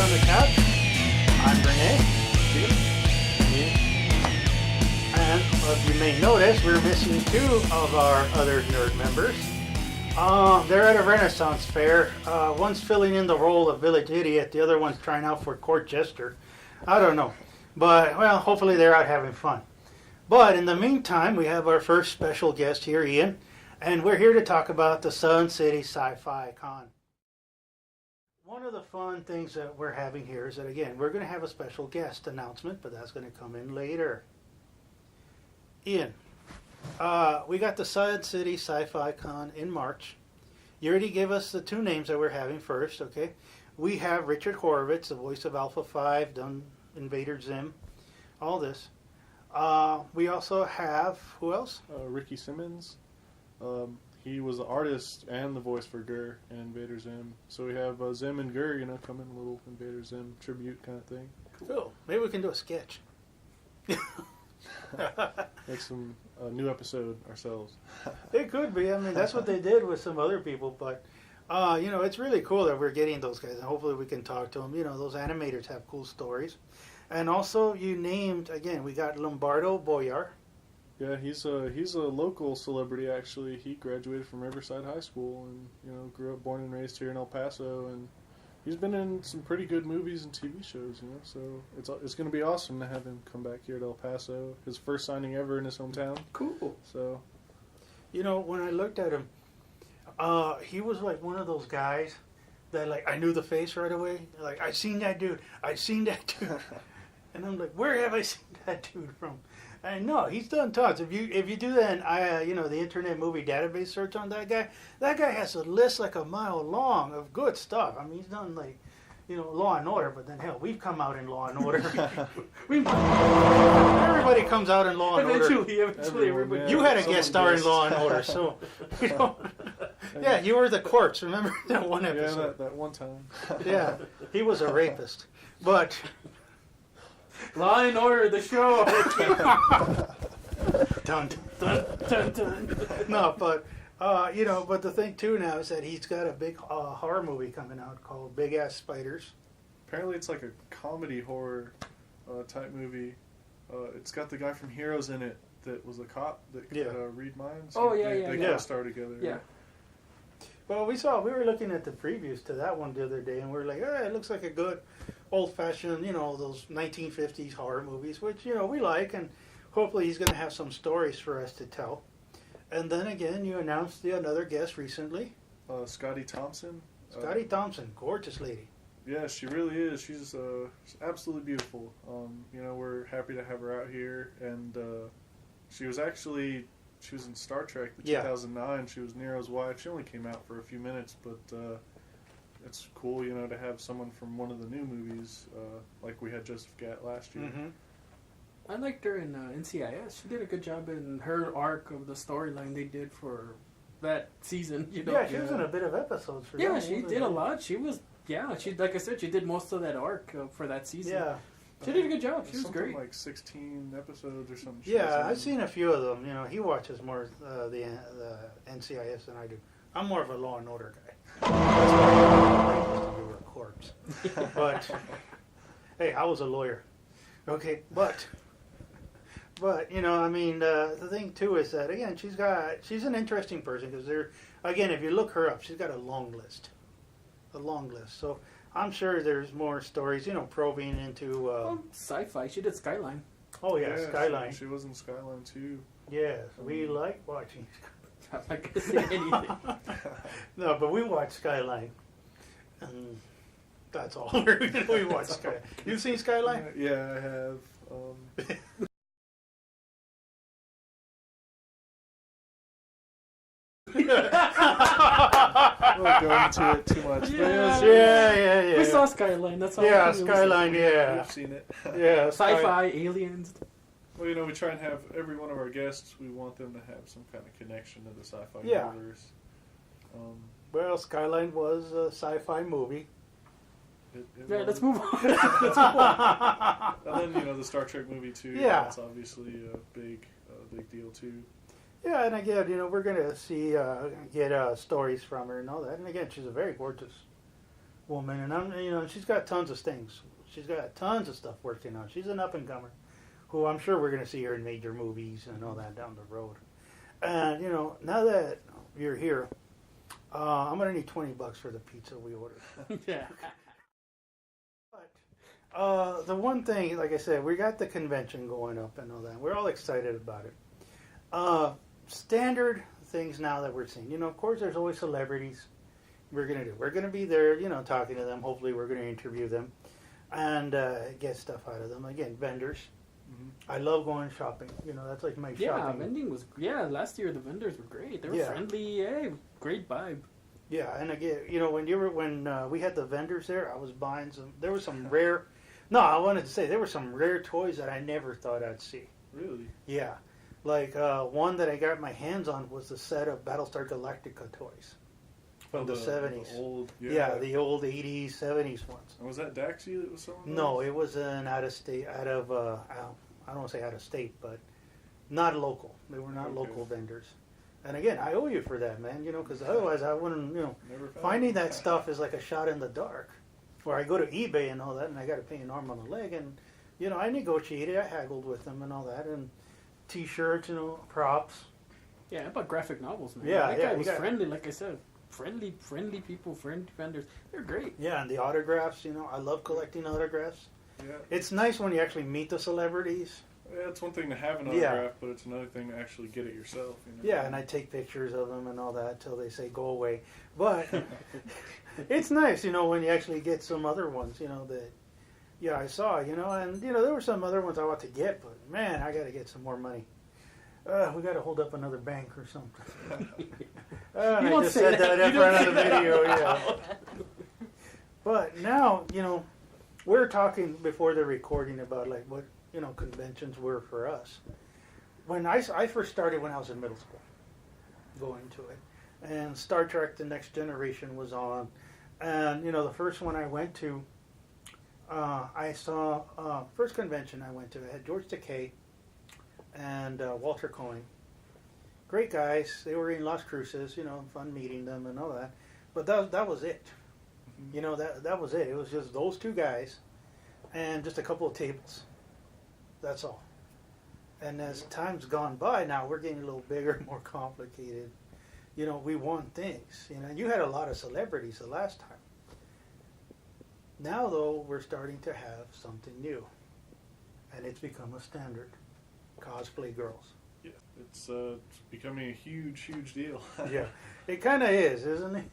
on the Couch. I'm Renee. And as you may notice, we're missing two of our other nerd members. They're at a Renaissance fair. One's filling in the role of village idiot. The other one's trying out for court jester. I don't know. But, well, hopefully they're out having fun. But in the meantime, we have our first special guest here, Ian. And we're here to talk about the Sun City Sci-Fi Con. One of the fun things that we're having here is that, again, we're going to have a special guest announcement, but that's going to come in later. Ian, we got the Sun City Sci-Fi Con in March. You already gave us the two names that we're having first, okay? We have Richard Horowitz, the voice of Alpha 5, done Invader Zim, all this. We also have, who else? Ricky Simmons. He was the artist and the voice for Gur and Invader Zim. So we have Zim and Gur, coming, a little Invader Zim tribute kind of thing. Cool. Maybe we can do a sketch. Make some new episode ourselves. It could be. I mean, that's what they did with some other people. But, it's really cool that we're getting those guys. And hopefully we can talk to them. Those animators have cool stories. And also you named, again, we got Lombardo Boyar. Yeah, he's a local celebrity, actually. He graduated from Riverside High School and, grew up, born and raised here in El Paso. And he's been in some pretty good movies and TV shows, so it's going to be awesome to have him come back here to El Paso. His first signing ever in his hometown. Cool. So, when I looked at him, he was like one of those guys that, like, I knew the face right away. Like, I seen that dude. And I'm like, where have I seen that dude from? And no, he's done tons. If you do that, the Internet Movie Database search on that guy has a list like a mile long of good stuff. I mean, he's done like, Law and Order, but then hell, we've come out in Law and Order. Everybody comes out in Law and Order. Eventually, everybody. You had a guest star in Law and Order, so yeah, you were the corpse. Remember that one episode? Yeah, that one time. Yeah, he was a rapist, but. Law and Order, the show. Dun, dun, dun, dun. No, but but the thing too now is that he's got a big horror movie coming out called Big Ass Spiders. Apparently, it's like a comedy horror type movie. It's got the guy from Heroes in it that was a cop that could read minds. Oh They co-star together. Yeah. Well, we were looking at the previews to that one the other day, and we were like, it looks like a good old-fashioned, those 1950s horror movies, which, we like, and hopefully he's going to have some stories for us to tell. And then again, you announced another guest recently. Scotty Thompson. Scotty Thompson, gorgeous lady. Yeah, she really is. She's absolutely beautiful. We're happy to have her out here, and she was in Star Trek, the 2009. She was Nero's wife. She only came out for a few minutes, but it's cool, to have someone from one of the new movies, like we had Joseph Gatt last year. Mm-hmm. I liked her in NCIS. She did a good job in her arc of the storyline they did for that season. Yeah, she was in a bit of episodes for that. Yeah, she did a lot. She was, she like I said, she did most of that arc for that season. Yeah. She did a good job. She was great. Like 16 episodes or something. Yeah, I've seen a few of them. He watches more the NCIS than I do. I'm more of a Law and Order guy. That's why you were a corpse. But hey, I was a lawyer. Okay, but the thing too is that again she's an interesting person because if you look her up, she's got a long list. So I'm sure there's more stories, I'm into sci-fi. She did Skyline. Oh yeah, Skyline. She was in Skyline too. Yes, we like watching. I'm not gonna say anything. No, but we watch Skyline, and that's all. We watch Skyline. You've seen Skyline? Yeah, I have. I won't go into it too much. Yeah. We saw Skyline. That's all. Yeah, Skyline. Yeah, we've seen it. Yeah, sci-fi, aliens. Well, we try and have every one of our guests. We want them to have some kind of connection to the sci-fi universe. Well, Skyline was a sci-fi movie. Let's move on. And then the Star Trek movie too. Yeah, that's obviously a big deal too. Yeah, and again, we're gonna see get stories from her and all that. And again, she's a very gorgeous woman, and she's got tons of things. She's got tons of stuff working on. She's an up and comer, who I'm sure we're going to see her in major movies and all that down the road. And now that you're here, I'm going to need $20 for the pizza we ordered. Yeah. But the one thing, like I said, we got the convention going up and all that. We're all excited about it. Standard things now that we're seeing. Of course, there's always celebrities. We're going to be there, talking to them. Hopefully, we're going to interview them and get stuff out of them. Again, vendors. Mm-hmm. I love going shopping. That's like my shopping. Yeah, vending was. Yeah, last year the vendors were great. They were friendly. Yeah, great vibe. Yeah, and again, when we had the vendors there, I was buying some. There was some rare. No, I wanted to say there were some rare toys that I never thought I'd see. Really? Yeah, like one that I got my hands on was the set of Battlestar Galactica toys. From the 70s. The old, the old 80s, 70s ones. And was that Daxie that was selling No, it was an I don't want to say out of state, but not local. They were not local vendors. And again, I owe you for that, man, because otherwise I wouldn't, finding that stuff is like a shot in the dark. Or I go to eBay and all that, and I got to pay an arm and a leg, and, I negotiated, I haggled with them and all that, and T-shirts, props. Yeah, how about graphic novels, man? Yeah, that guy was friendly, like I said. Friendly people, friendly vendors. They're great. Yeah, and the autographs, I love collecting autographs. Yeah. It's nice when you actually meet the celebrities. Yeah, it's one thing to have an autograph, but it's another thing to actually get it yourself. Yeah, and I take pictures of them and all that till they say go away. But it's nice, when you actually get some other ones, that, I saw, and, there were some other ones I want to get, but, man, I got to get some more money. We got to hold up another bank or something. I just said that in front of the video, yeah. But now, we're talking before the recording about like what conventions were for us. When I first started when I was in middle school, going to it, and Star Trek: The Next Generation was on, and the first one I went to, I saw first convention I went to. It had George Takei and Walter Coyne. Great guys. They were in Las Cruces, fun meeting them and all that. But that was it. That was it. It was just those two guys and just a couple of tables. That's all. And as time's gone by, now we're getting a little bigger, more complicated. We want things. You had a lot of celebrities the last time. Now, though, we're starting to have something new. And it's become a standard. Cosplay girls. Yeah, it's becoming a huge deal. Yeah, it kind of is, isn't it?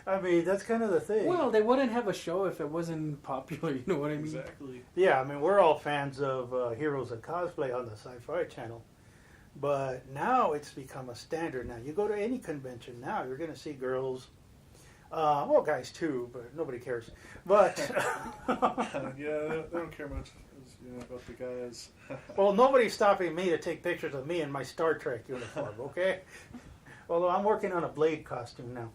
I mean, that's kind of the thing. Well, they wouldn't have a show if it wasn't popular, you know what I mean? Exactly. Yeah, I mean, we're all fans of Heroes of Cosplay on the Sci-Fi Channel. But now it's become a standard. Now, you go to any convention now, you're going to see girls, well, guys too, but nobody cares. But yeah, they don't care much. About the guys. Well, nobody's stopping me to take pictures of me in my Star Trek uniform, okay? Although I'm working on a Blade costume now.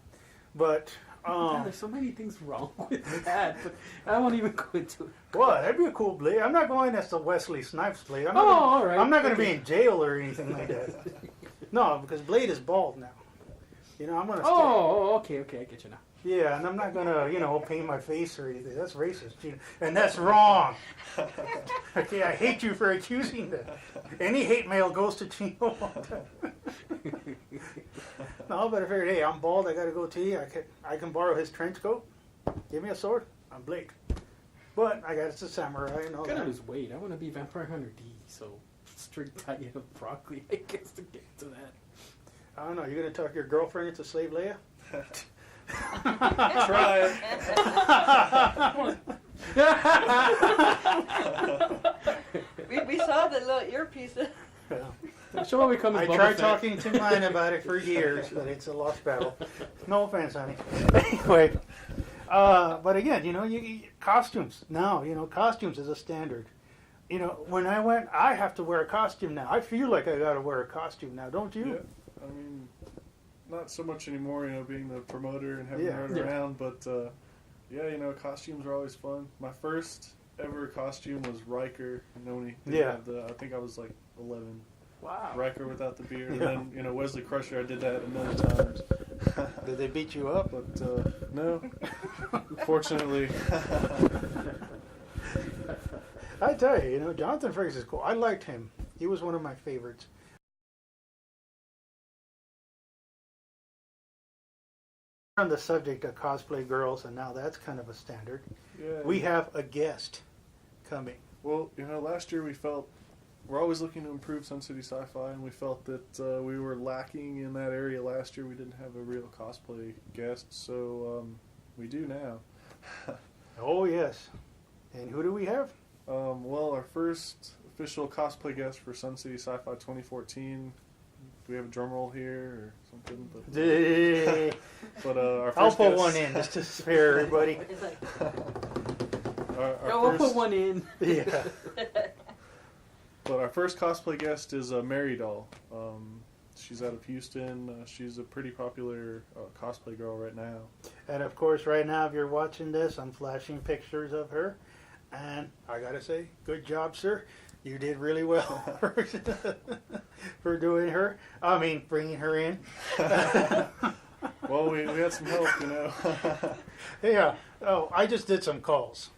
But, there's so many things wrong with that, but I won't even go into it. What? That'd be a cool Blade. I'm not going as the Wesley Snipes Blade. All right. I'm not going to be in jail or anything like that. No, because Blade is bald now. I'm going to okay, I get you now. Yeah, and I'm not going to, paint my face or anything. That's racist, and that's wrong. Okay, I hate you for accusing that. Any hate mail goes to Chino. No, but I figured, hey, I'm bald, I got to go to you. I can borrow his trench coat. Give me a sword. I'm Blade. But I got it's a samurai and all that. I'm going to lose weight. I want to be Vampire Hunter D, so strict diet of broccoli, I guess, to get to that. I don't know. You're going to talk your girlfriend into Slave Leia? Try it. we saw the little earpieces. Yeah. So what we come I tried talking to mine about it for years, but it's a lost battle. No offense, honey. Anyway, but again, you costumes now. Costumes is a standard. When I went, I have to wear a costume now. I feel like I got to wear a costume now, don't you? Yeah, I mean, not so much anymore. Being the promoter and having to run around, but costumes are always fun. My first ever costume was Riker Noni. I think I was like 11. Wow. Riker without the beard, and then Wesley Crusher. I did that a million times. Did they beat you up? But no. Unfortunately. I tell you, Jonathan Frakes is cool. I liked him. He was one of my favorites. On the subject of cosplay girls, and now that's kind of a standard. Yeah. We have a guest coming. Well, last year we're always looking to improve Sun City Sci-Fi, and we felt that we were lacking in that area last year. We didn't have a real cosplay guest, so we do now. Oh, yes. And who do we have? Well, our first official cosplay guest for Sun City Sci-Fi 2014. Do we have a drum roll here or something? But our first I'll put guest, one in just to spare everybody. We'll put one in. Yeah. But our first cosplay guest is Mary Doll. She's out of Houston. She's a pretty popular cosplay girl right now. And of course, right now, if you're watching this, I'm flashing pictures of her. And I gotta say, good job, sir. You did really well for doing her. I mean, bringing her in. Well, we had some help, Yeah. Oh, I just did some calls.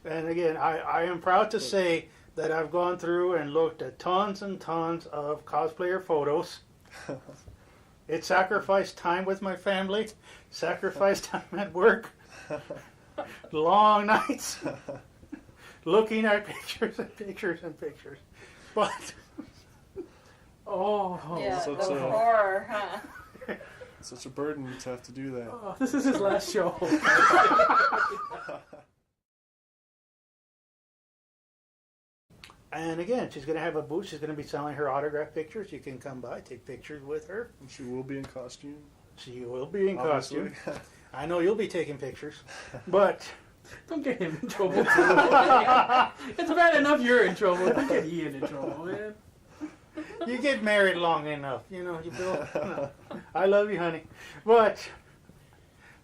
And again, I am proud to say that I've gone through and looked at tons and tons of cosplayer photos. It sacrificed time with my family, sacrificed time at work, long nights, looking at pictures and pictures and pictures. But, Yeah, such the a- horror, huh? Such a burden to have to do that. Oh, this is his last show. and again, she's going to have a booth. She's going to be selling her autograph pictures. You can come by, take pictures with her. And she will be in costume. She will be in Obviously. costume. I know you'll be taking pictures, but Don't get him in trouble, too. It's bad enough you're in trouble. Don't get Ian in trouble, man. you get married long enough, you build. I love you, honey, but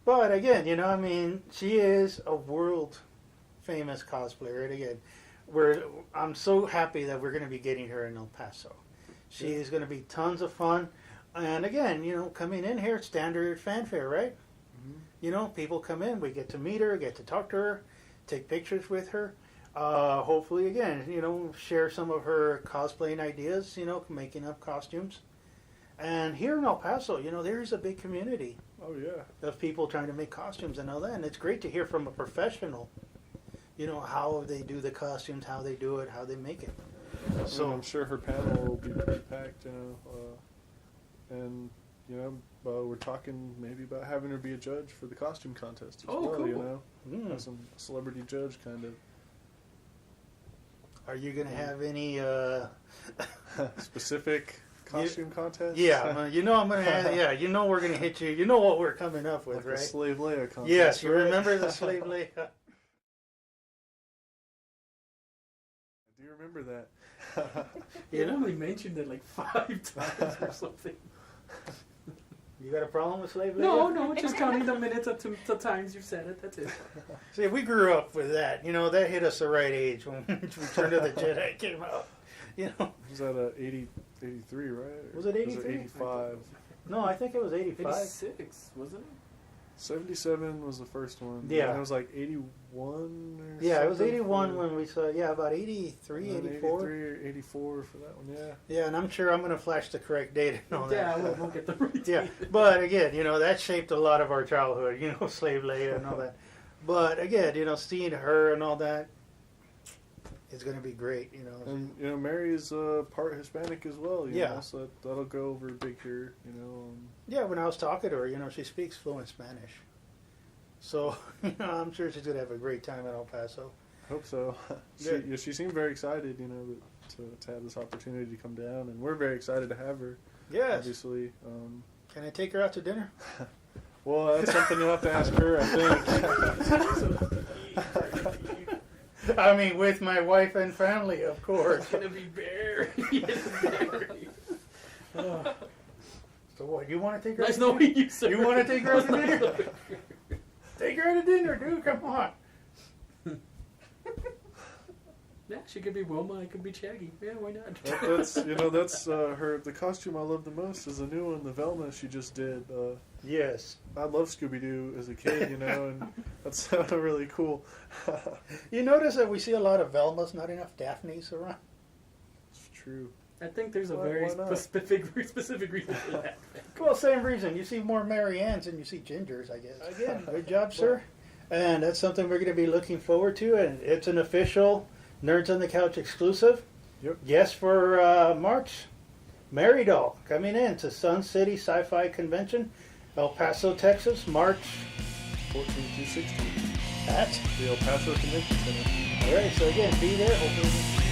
again, I mean, she is a world famous cosplayer, and again, I'm so happy that we're going to be getting her in El Paso. She is going to be tons of fun, and again, coming in here, standard fanfare, right? People come in, we get to meet her, get to talk to her, take pictures with her. Hopefully, again, share some of her cosplaying ideas, making up costumes. And here in El Paso, there's a big community Oh, yeah. of people trying to make costumes and all that. And it's great to hear from a professional, how they do the costumes, how they do it, how they make it. So I'm sure her panel will be pretty packed, and we're talking maybe about having her be a judge for the costume contest as well. Cool. As a celebrity judge, kind of. Are you going to have any... Specific costume contest? Yeah, I'm going to have... Yeah, we're going to hit you. You know what we're coming up with, Like right? a Slave Leia contest. Yes, you right? remember the Slave Leia? I do remember that. You only mentioned it like 5 times or something. You got a problem with Slave Leia? No, just counting the minutes of the times you've said it. That's it. See, we grew up with that. That hit us the right age when Return of the Jedi came out. Was that 83, right? Or Was it 83? Was it 85? No, I think it was 85. 86, wasn't it? 77 was the first one. Yeah. And it was like 81 or Yeah, it was something 81 for- when we saw, about 83, and then 84. 83 or 84 for that one, yeah. Yeah, and I'm sure I'm going to flash the correct date and all Yeah, that. we'll get the right Yeah, but again, that shaped a lot of our childhood, Slave Leia and all that. But again, seeing her and all that is going to be great, And, Mary's part Hispanic as well, you Yeah. know, so that'll go over big here, Yeah, when I was talking to her, she speaks fluent Spanish. So, I'm sure she's going to have a great time in El Paso. Hope so. Good. She seemed very excited, to have this opportunity to come down, and we're very excited to have her, Yes. obviously. Can I take her out to dinner? Well, that's something you'll have to ask her, I think. I mean, with my wife and family, of course. It's going to be very. So what, you want to take her Nice out to dinner? knowing you, sir. You want to take her out to dinner? Take her out to dinner, dude, come on. Yeah, she could be Wilma. I could be Shaggy. Yeah, why not? That's her. The costume I love the most is the new one, the Velma she just did. Yes. I love Scooby Doo as a kid, and that's really cool. You notice that we see a lot of Velmas, not enough Daphnes around. It's true. I think there's a Why very not? specific reason for that. Well, same reason. You see more Mary Anns than you see Gingers, I guess. Again, good job, sir. And that's something we're going to be looking forward to, and it's an official Nerds on the Couch exclusive. Yep. Yes, for March. Mary Doll coming in to Sun City Sci-Fi Convention, El Paso, Texas, March 14 through 16. at The El Paso Convention Center. All right, so again, be there. Hopefully